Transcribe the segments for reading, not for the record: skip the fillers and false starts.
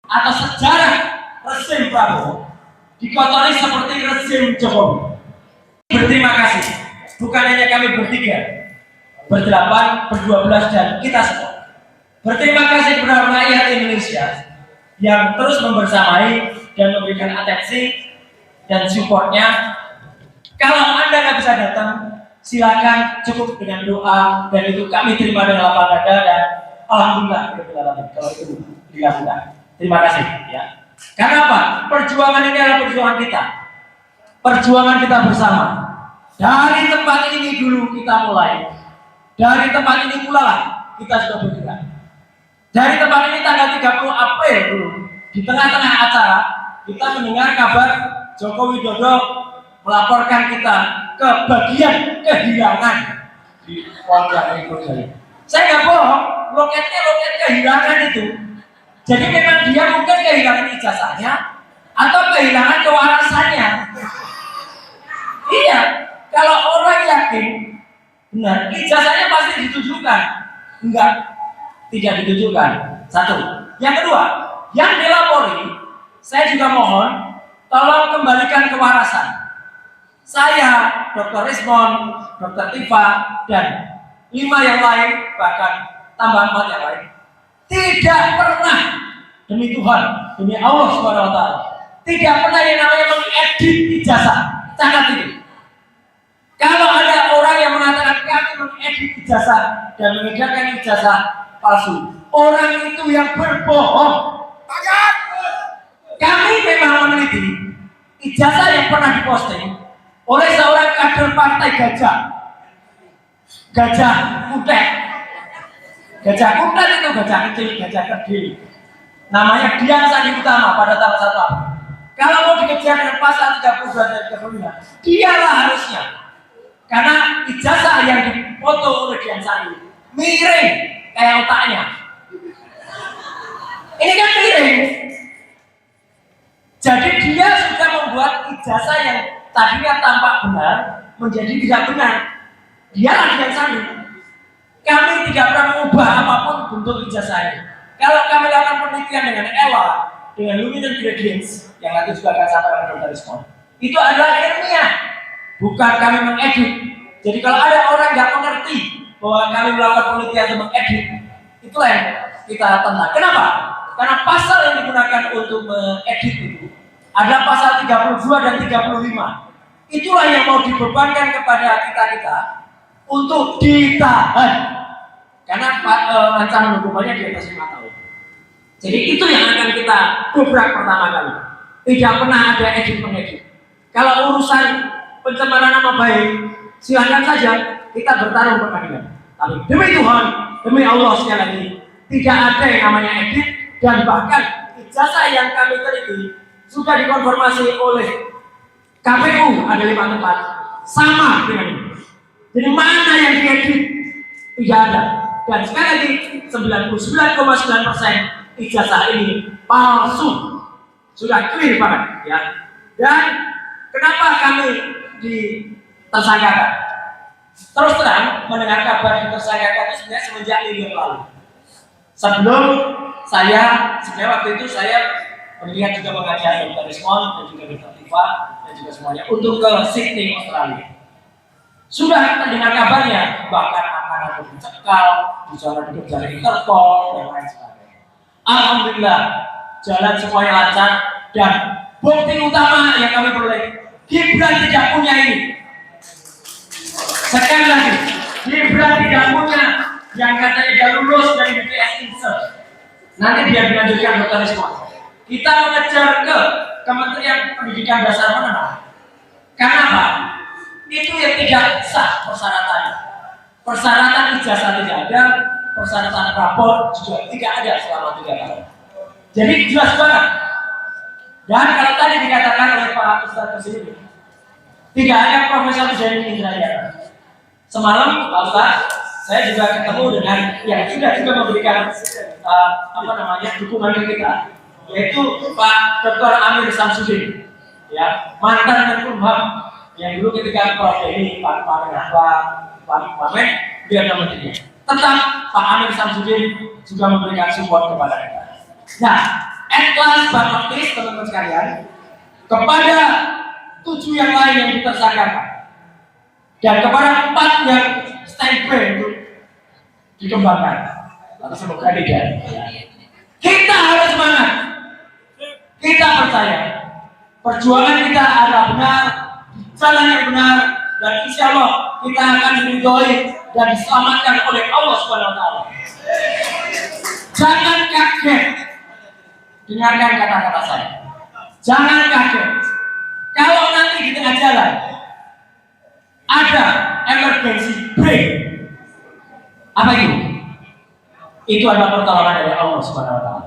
atau sejarah rezim Prabowo dikotori seperti rezim Jokowi. Berterima kasih, bukan hanya kami bertiga, berdelapan, berdua-belas, dan kita semua. Berterima kasih kepada rakyat Indonesia yang terus membersamai dan memberikan atensi dan supportnya. Kalau Anda nggak bisa datang, silakan cukup dengan doa, dan itu kami terima dengan lapang dada, dan alhamdulillah kalau itu dilakukan. Terima kasih ya. Karena apa? Perjuangan ini adalah perjuangan kita. Perjuangan kita bersama. Dari tempat ini dulu kita mulai. Dari tempat ini pula lah kita sudah bergerak. Dari tempat ini tanggal 30 April dulu, di tengah-tengah acara, kita mendengar kabar Joko Widodo melaporkan kita ke bagian kehilangan di Polda Metro Jaya. Saya nggak bohong, loketnya loket kehilangan itu. Jadi memang dia mungkin kehilangan ijazahnya atau kehilangan kewarasannya. Iya, kalau orang yakin benar ijazahnya pasti ditujukan. Enggak, tidak ditujukan. Satu. Yang kedua, yang dilapori, saya juga mohon tolong kembalikan kewarasan. Saya, Dr. Rismon, Dr. Tifa, dan 5 yang lain, bahkan tambah 4 yang lain, tidak pernah, demi Tuhan, demi Allah SWT, tidak pernah yang namanya mengedit ijazah. Catat itu. Kalau ada orang yang mengatakan kami mengedit ijazah dan mengedarkan ijazah palsu, orang itu yang berbohong. Kami memang meneliti ijazah yang pernah diposting oleh seorang kader partai Gajah Kutek. Gajah Kutek itu gajah kecil, gajah kerdil. Namanya Dian Sandi Utama pada tanggal 1 April. Kalau mau dikejar dengan pasal 32 dan 35, dialah harusnya. Karena ijazah yang dipoto oleh Dian Sandi miring kayak otaknya. Ini kan miring. Jadi dia sudah membuat ijazah yang tadinya tampak benar menjadi tidak benar. Dialah Dian Sandi. Kami tidak pernah mengubah apapun bentuk ijazahnya. Kalau kami lakukan penelitian dengan EWA, dengan luminant gradients, yang nanti juga akan sampaikan Dr. Rismon, itu adalah ilmiah, bukan kami mengedit. Jadi kalau ada orang nggak mengerti bahwa kami melakukan penelitian untuk mengedit, itulah yang kita tentang. Kenapa? Karena pasal yang digunakan untuk mengedit itu adalah pasal 32 dan 35. Itulah yang mau dibebankan kepada kita untuk ditahan. Karena ancaman hukumannya di atas 5 tahun. Jadi itu yang akan kita dobrak pertama kali. Tidak pernah ada edit-pengedit. Kalau urusan pencemaran nama baik, silahkan saja kita bertarung pengadilan. Tapi demi Tuhan, demi Allah sekali lagi, tidak ada yang namanya edit, dan bahkan ijazah yang kami teliti sudah dikonfirmasi oleh KPU ada 5 tempat sama dengan ini. Jadi mana yang diedit? Tidak ada. Dan sekali lagi 99,9% ijazah ini palsu. Sudah clear banget ya. Dan kenapa kami ditersangkakan? Terus terang mendengar kabar ditersangkakan itu sebenarnya semenjak minggu yang lalu. Sebelum sebenarnya waktu itu saya melihat juga mengajari Dr. Rismon dan juga Dr. Tifa dan juga semuanya untuk ke Sydney, Australia. Sudah mendengar kabarnya, bahkan akan ada dicekal, bicara dikerja di Interpol dan lain sebagainya. Alhamdulillah, jalan semuanya lancar, dan bukti utama yang kami peroleh, Gibran tidak punya ini. Sekali lagi, Gibran tidak punya yang katanya dia lulus dari BPS Insert. Nanti dia dilanjutkan Dr. Rismon. Kita mengejar ke Kementerian Pendidikan Dasar Menengah. Karena apa? Itu yang tidak sah persyaratannya. Persyaratan ijazah tidak ada, persyaratan rapor juga tidak ada selama 3 tahun. Jadi jelas banget. Dan kalau tadi dikatakan oleh Pak Ustadz Kesini, tidak ada Profesor Zaini Indrayana. Semalam Pak Ustadz, saya juga ketemu dengan yang sudah juga memberikan dukungan ke kita, yaitu Pak Dr. Amir Samsudin, ya, mantan Menkumham, yang dulu ketika Prof. Denny, Pak Wamen, dia ada menterinya. Tetap Pak Amir Samsudin juga memberikan support kepada kita. Nah, At last but not least, teman-teman sekalian, kepada 7 yang lain yang ditersangkakan dan kepada 4 yang standby untuk dikembangkan, atau semoga tidak. Kita harus semangat. Kita percaya perjuangan kita adalah benar, jalan yang benar, dan insya Allah kita akan diridhoi dan diselamatkan oleh Allah Subhanahu Wa Taala. Jangan kaget, dengarkan kata-kata saya. Jangan kaget kalau nanti di tengah jalan ada emergency brake. Apa itu? Itu adalah pertolongan dari Allah Subhanahu Wa Taala.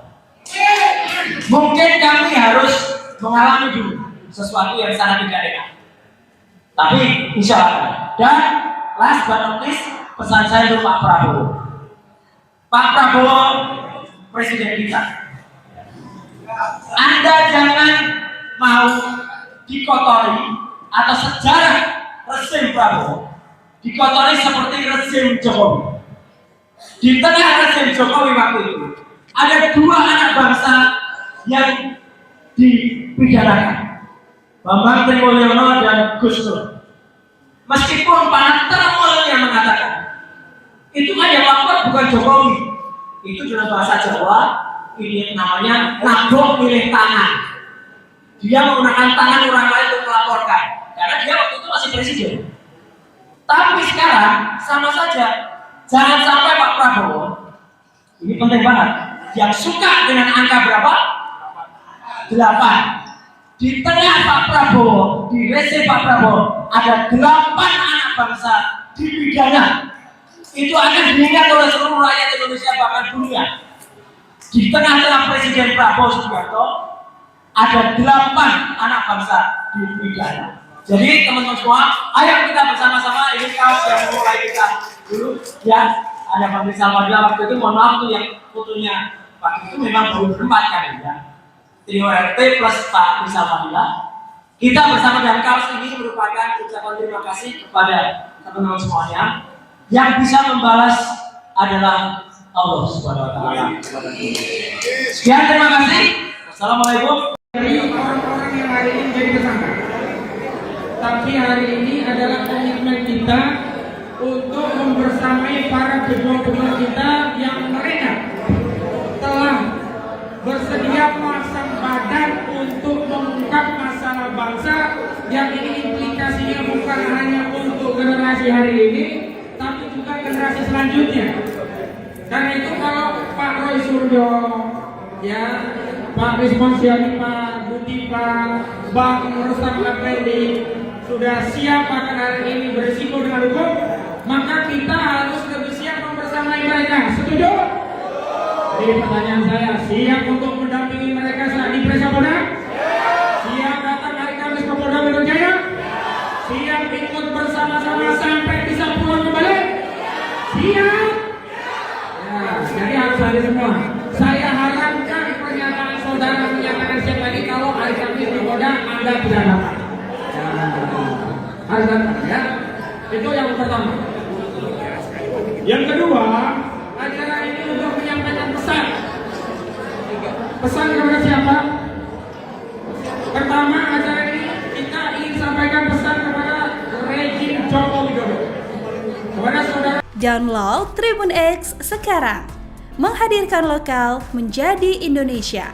Mungkin kami harus mengalami dulu sesuatu yang sangat tidak enak, tapi insya Allah. Dan last but not least, pesan saya untuk Pak Prabowo. Pak Prabowo, Presiden kita, Anda jangan mau dikotori atau sejarah rezim Prabowo dikotori seperti rezim Jokowi. Di tengah rezim Jokowi waktu itu ada 2 anak bangsa yang dipidanakan, Bambang Trimulyono dan Gus Dur. Meskipun Pak Trimulyono yang mengatakan itu kan yang lapor bukan Jokowi, itu dalam bahasa Jawa ini namanya nabok milih tangan. Dia menggunakan tangan orang lain untuk melaporkan karena dia waktu itu masih presiden. Tapi sekarang sama saja, jangan sampai Pak Prabowo, ini penting banget, yang suka dengan angka berapa? 8. Di tengah Pak Prabowo, di rezim Pak Prabowo ada 8 anak bangsa dipidana. Itu akan diingat oleh seluruh rakyat Indonesia bahkan dunia. Di tengah-tengah Presiden Prabowo Subianto ada 8 anak bangsa dipidana. Jadi teman-teman semua, ayo kita bersama-sama, ini kaos yang mulai kita dulu ya. Ada Pak Rizal Fadila waktu itu, mohon maaf tuh yang fotonya waktu itu memang baru berempat kali ya. Trio RT plus Pak Rizal Fadila. Kita bersama dengan kaos ini merupakan ucapan terima kasih kepada teman-teman semuanya. Yang bisa membalas adalah Allah Subhanahu Wa Taala. Sekian, terima kasih. Assalamualaikum. Dari orang-orang yang hari ini menjadi tersangka, tapi hari ini adalah komitmen kita untuk membersamai para kedua-kedua kita yang mereka telah bersedia memasang badan untuk mengungkap masalah bangsa yang ini implikasinya bukan hanya untuk generasi hari ini, tapi juga generasi selanjutnya. Karena itu kalau Pak Roy Suryo, ya, Pak Rizman Syari, Pak Budi, Pak Bang Rustam Effendi sudah siap akan hari ini berisiko dengan hukum, maka kita harus lebih siap membersamai mereka. Setuju? Jadi pertanyaan saya, siap untuk mendampingi mereka saat di Presa Polda? Siap datang hari Kamis ke Polda Metro Jaya? Siap ikut bersama-sama sampai bisa pulang kembali? Siap? Ya, jadi harus hadir semua. Saya harapkan pernyataan saudara menyatakan siap lagi kalau hari Kamis di Polda Anda tidak dapat. Harus datang ya. Itu yang pertama. Yang kedua, acara ini untuk menyampaikan pesan. Pesan kepada siapa? Pertama, acara ini kita ingin sampaikan pesan kepada rejim Joko Widodo. Kepada saudara. Download Tribun X sekarang. Menghadirkan lokal menjadi Indonesia.